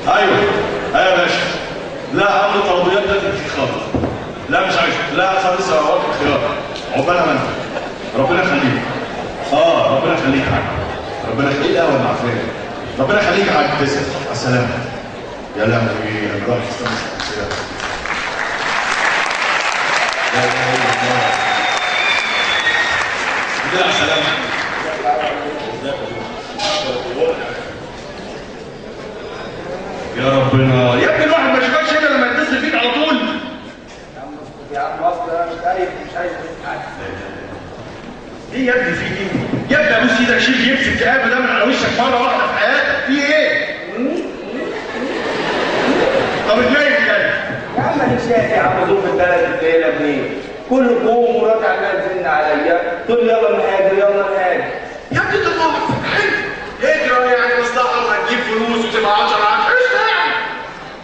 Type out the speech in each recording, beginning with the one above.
ايوه يا باشا. لا عنده طلبيات ده في خالص. لا مش عايز. لا خالص اوقات الخيار. عقبالها منك. ربنا يخليك. ربنا يخليك يا حاج. ربنا يخليك. ايه القهوه المعفنه؟ ربنا يخليك يا حاج. تسلم. على السلامه. يا لهوي انا رايح استنى كده. لا اله الا الله. كده على السلامه. يا ربنا يا ابني الواحد ما يشوفكش هنا لما يتصل فيك على طول. يا عم اصل انا مش عايز حاجه. ايه يا ابني في ايه؟ يا ابني ابوس ايدك شيل يمسك كآبة ده من على وشك مره واحده في حياتك. في ايه؟ طب اتنين كده. يا عم انا شايف يا عم ظروف البلد الليله منين؟ كل يوم مراتي عماله تزن عليا تقول لي يلا نهاجر يلا نهاجر. يا ابني ده موقف حلو. اجرى يعني مصلحه وهتجيب فلوس وتبقى 10 عام قشطه يعني.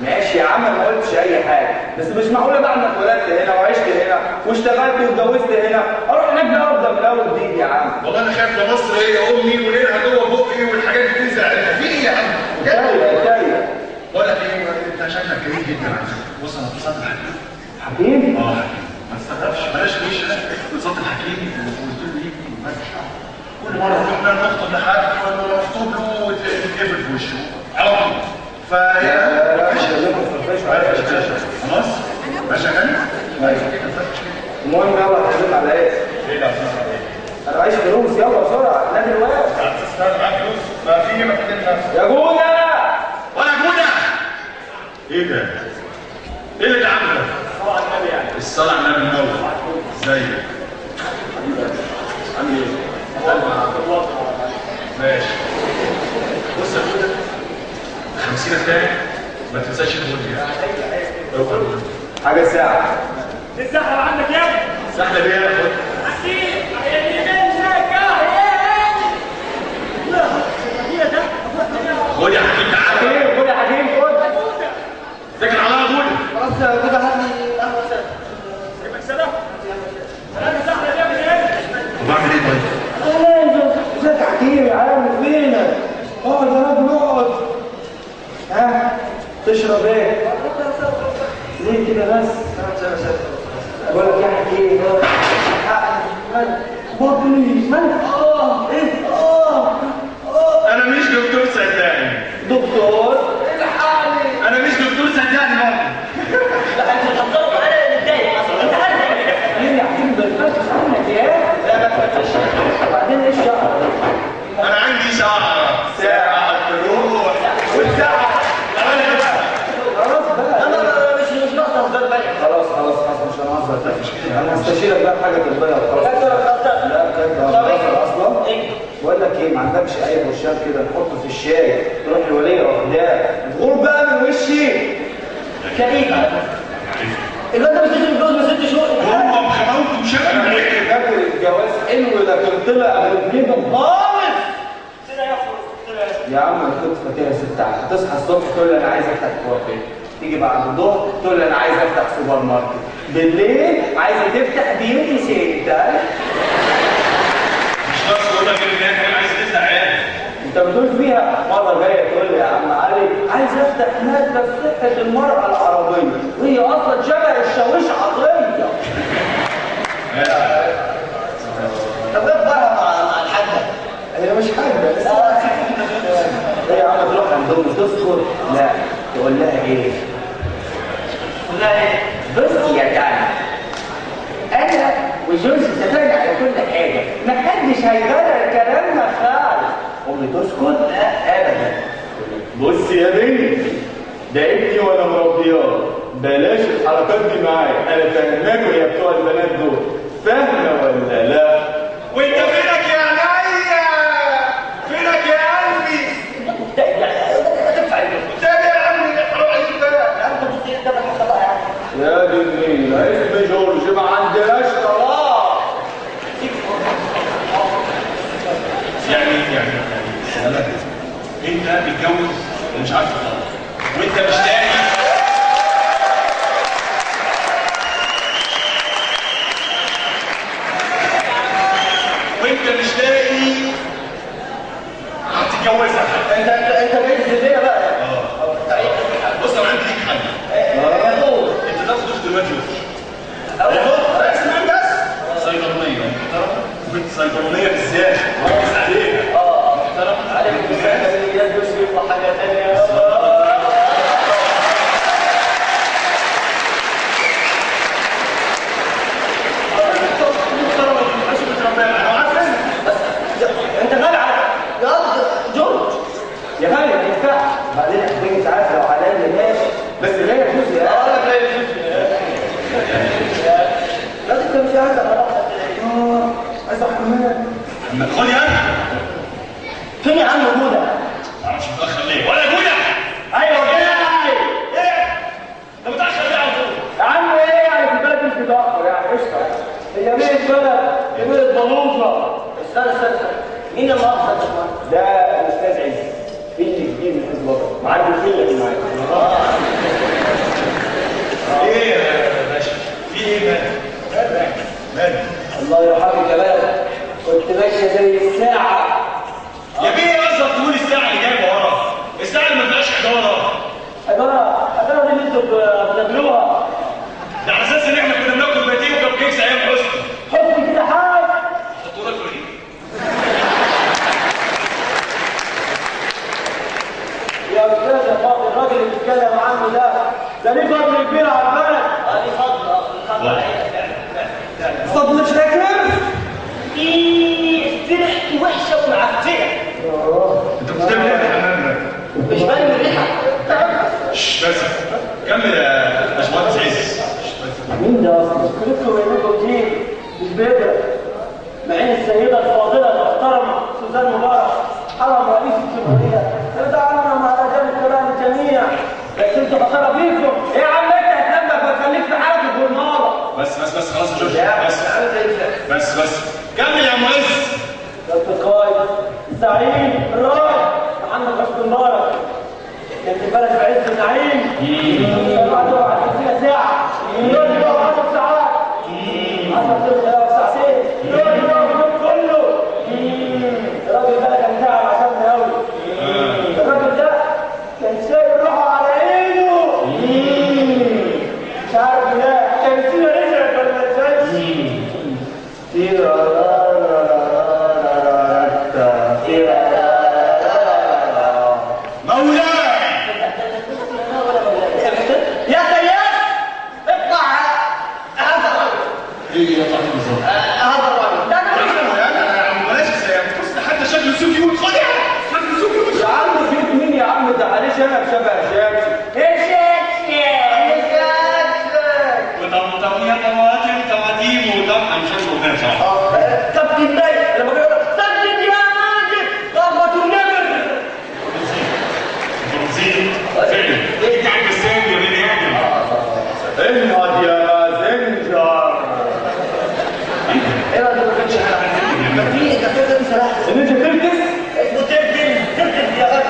ماشي يا عم ما قلتش اي حاجه، بس مش معقوله بقى انك اتولدت هنا وعشت هنا واشتغلت واتجوزت هنا اروح هناك بقى ابدا من اول جديد يا عم. والله انا خايف لا مصر هي امي وليلها جوه بقي والحاجات دي تنزل عليها. في ايه يا عم؟ كفايه. بقول لك ايه انت شكلك جميل جدا على فكره. بص انا اتصلت بحكيم. حكيم؟ حكيم. ما تستغربش بلاش وش ده. اتصلت بحكيم وقلت له يجي ومسح. كل مره نروح نخطب لحد ولا نخطب له وتتقفل في وشه على طول. لا خلاص؟ ماشي يا غالي؟ المهم يلا هتعزم على ايه؟ ايه ده هتعزم على ايه؟ انا معيش فلوس يلا بسرعه نادي الواد. هتستنى معاك فلوس؟ ما في ايه ما تكلم نفسك؟ يا جوده ولا جوده؟ ايه ده؟ ايه اللي عامله ده؟ الصلاه على النبي يعني. الصلاه على النبي النور. ازيك؟ عامل ايه؟ ماشي. بص يا جوده 50 التاني ما تنساش المولد. حاجه ساعه. الزحمه عندك يا ابني. سهله بيه يا اخويا. اكيد هي منك لا هي ده. خد يا حكيم تعالى. حكيم خد يا حكيم خد. ذاكر على جوده. خلاص يا جوده هات لي قهوه ساده. يبقى سلام. انا زحمه يا ابني طب اعمل ايه طيب؟ ازيك يا حكيم يا عم فينك؟ اقعد يا راجل اقعد. ها تشرب ايه؟ ليه كده بس؟ بقول لك يا حكيم بطني ايه انا مش دكتور صدقني. دكتور انا مش دكتور صدقني برضه. لا انت هتضرب انا اللي متضايق اصلا انت عارف ليه يا حكيم ده الفتش عنك يا لا ما تفتش. وبعدين ايه الشعر؟ انا عندي ساعه تروح والساعه خلاص بقى لا مش ناقصه هزار بقى. خلاص مش هنهزر تاني. انا هستشيرك بقى بحاجه تتغير خلاص. لا بجد هنهزر اصلا. بقول لك ايه ما عندكش اي برشام كده نحطه في الشاي تروح الوليه واخداه غور بقى من وشي. كريم الواد ده مش لازم يتجوز من 6 شهور. هم بخباوته وشكله ايه؟ فاكر الجواز حلو لكن طلع غير كده خالص. كده يا اخويا يا عم انا كنت فاكرها ست عام تصحى الصبح تقول لي انا عايز افتح كوافير، تيجي بعد الظهر تقول لي انا عايز افتح سوبر ماركت، بالليل عايزه تفتح بيوتي سنتر. مش ناقص اقول لك ان هي كمان عايزه تفتح عيال. انت بتقول فيها مره جايه تقول لي يا عم علي عايز افتح ماده في صحه المراه العربيه وهي اصلا شبه الشاويش عطيه. طب ايه بقى مع الحاجه؟ هي مش حاجه هي يا عم تروح عندهم تذكر لا تقول لها ايه؟ لا ايه؟ بص يا جدع انا وجوزي اتفقنا على كل حاجه محدش هيغير كلامنا خالص. امي تسكت؟ لا ابدا. بص يا بنتي ده ابني وانا مربياه بلاش الحركات دي معايا انا فاهماكوا يا بتوع البنات دول فاهمه ولا لا؟ وانت فينك يا عينيا؟ فينك يا قلبي؟ هتدفع تاني يا عمي حرام عليك بقى. انت بتصير ده بحق الله يعني. يا دي النيل اسم جورج ما عندناش طلاق. يعني انت متجوز ومش عارف تطلق وانت مش لاقي هتتجوزها. انت جاي تزيدنا بقى. خد يا انا. فين يا عم جودة؟ معرفش متاخر ليه ولا جودة. ايوه جاي. ايه؟ انت متاخر ليه على طول؟ يا عم ايه يعني في البلد مش متأخر يعني قشطة. هي مين البلد؟ هي مين البلوزة؟ استنى مين اللي مؤاخذة يا باشمهندس؟ ده الاستاذ عز اللي كبير من حزب الوطن معدي الفيلا دي معايا. ايه يا باشا؟ في ايه مالك؟ الله يرحمك يا بلد، كنت ماشية زي الساعة. يا بيه ايه قصدك تقول الساعة اللي جايبه ورا؟ الساعة اللي ما فيهاش حجارة. حجارة دي اللي انتوا بتاكلوها. ده على اساس ان احنا كنا بناكل باتيه وكب كيكس ايام حسني. حطي كده حاجة. حطوا لك ايه؟ يا استاذ يا فاضل، الراجل اللي بيتكلم عنه ده ليه فضل كبير على البلد. ليه فضل عليك. فضل مش هيكرم. في ريحته وحشه ومعفنه. انت بتعمل ايه يا حمام؟ مش باين من الريحه. بس كمل يا باشمهندس عز. مين ده اصلا؟ كلكم بينكم دي مش بيدرك. مع ان السيده الفاضله المحترمه سوزان مبارك حرم رئيس الجمهوريه تدعمنا على جانب كلام الجميع، بس انتوا خساره فيكم. ايه يا عم انت هتلمك وتخليك في حالك الجرناره. بس خلاص يا جورج. بس كمل يا معز. يا القائد الزعيم الراجل محمد حسني مبارك كان في البلد في عز النعيم. بعد 50 ساعه يقعد 10 ساعات 10 ساعتين يقعد كله. الراجل ده كان تعب عشان قوي. الراجل ده كان شايل روحه على عينه. مش عارف لا كان فينا رزق ولا ما كانش. مولاي يا سياد اطلع هذا الرجل. ايه يا طاقم بالظبط؟ هذا الرجل ده انا يا عم بلاش بص حتى شكله سكيوت. خد يا شكله سكيوت. يا عم فيك مين يا عم؟ ده عليه شنب شبه شمس. وطمطم يا طماطم طماطيم وطمطم مش عارف اغنيه بصراحه. طب تتضايق لما بيقول لك سجد يا ماجد ضربة النمر. فرنسيين فعلا. انت عم السام يا بني ادم. انهض يا مازنجر. ايه ده ما كانش حاجه في كافيه ده سلاح ان انت تركز. اسمه تركز يا غد.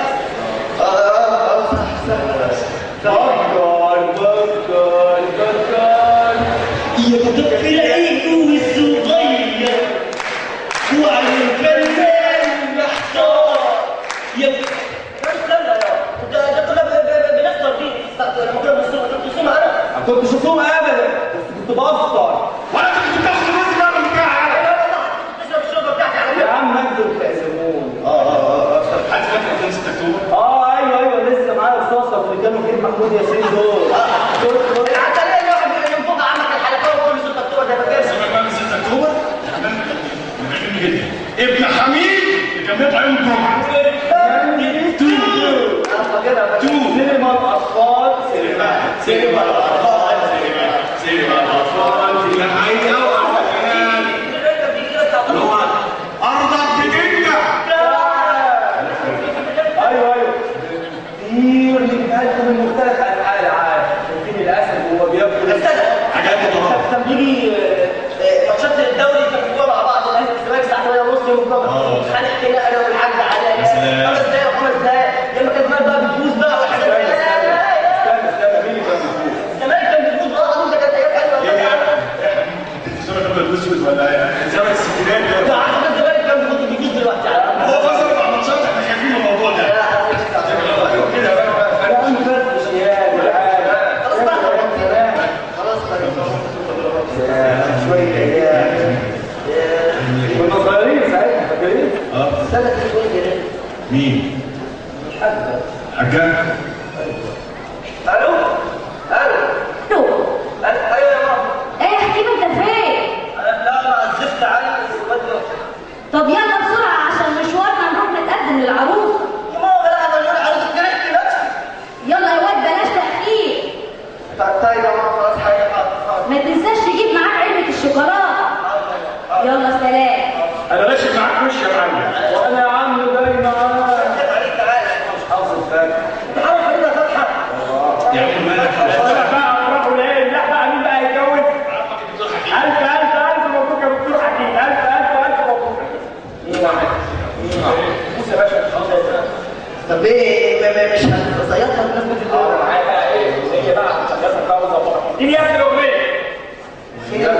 بكر يا مطفل عينه الصغير وعلى الفرزان محتار. يا استنى ده كنا بنفطر دي لما كنا بنصوم معانا. ما كنتش صوم ابدا بس كنت بفطر. ولا كنت بتاخد الرز ده من بتاعي. تشرب الشوربه بتاعتي على يا عم انتوا بتعزمون. حد فاكر 5 اكتوبر؟ ايوه لسه معايا الصوصه اللي كانوا فيه محمود ياسين دول. العتليه واحد ينفض عنك الحلقات وكل 6 اكتوبر ده فاكر. سيبك بقى من 6 اكتوبر. بيعجبني جدا ابن حميد اللي كان بيطلع يوم الجمعه. سينما الاطفال. سينما الاطفال. سينما الاطفال. كان عايز اوقع كمان. هو ارضك بتنجح. ايوه كتير من حالكم من مختلف انحاء العالم. شايفين الاسد وهو بياكل حاجات مطلوبه. كان بيجي ماتشات الدوري كان بيجوا مع بعض الاهلي والزمالك الساعه 8:30 يوم الجمعه. نتخانق كده انا والحاج على 5 دقايق لما كان زمان بقى بتفوز بقى وحاجات استنى مين اللي كان بيفوز؟ الزمالك كان بيفوز بقى ده كانت ايام حلوه. الزمن الابيض والاسود ولا زمن الستينات انت ده؟ عارف الزمالك كان بيفوز دلوقتي هو فاز 4 ماتشات احنا خايفين من الموضوع ده. كده يا عم فرق شيال والعالم. خلاص شوية ايام. كنا صغيرين ساعتها فاكرين؟ سنه شويه. مين؟ حاجة؟ الو ايوه يا ماما. ايه يا حكيم انت فين؟ لا انا عزفت عني وبدري. طب يلا بسرعة عشان مشوارنا نروح نتقدم للعروس. يا ماما لا انا نقول عروس كرهت نفسي. يلا يا واد بلاش تأخير. طيب يا ماما خلاص حاجه حاضر. ما تنساش تجيب معاك علبة الشوكولاتة. يلا سلام. انا راشد معاك وش انت عارف فريده فتحه؟ يعني مالك انا بقى اروحوا لايه؟ لا بقى مين بقى يتجوز؟ ألف مبروك يا دكتور حكيم. ألف مبروك. بص يا باشا طب ايه مش هتصيطها بنسبه الدور؟ معايا بقى ايه؟ هي بقى هتشغلها بقى وظبطها. اديني يا ابني الاغنيه. خير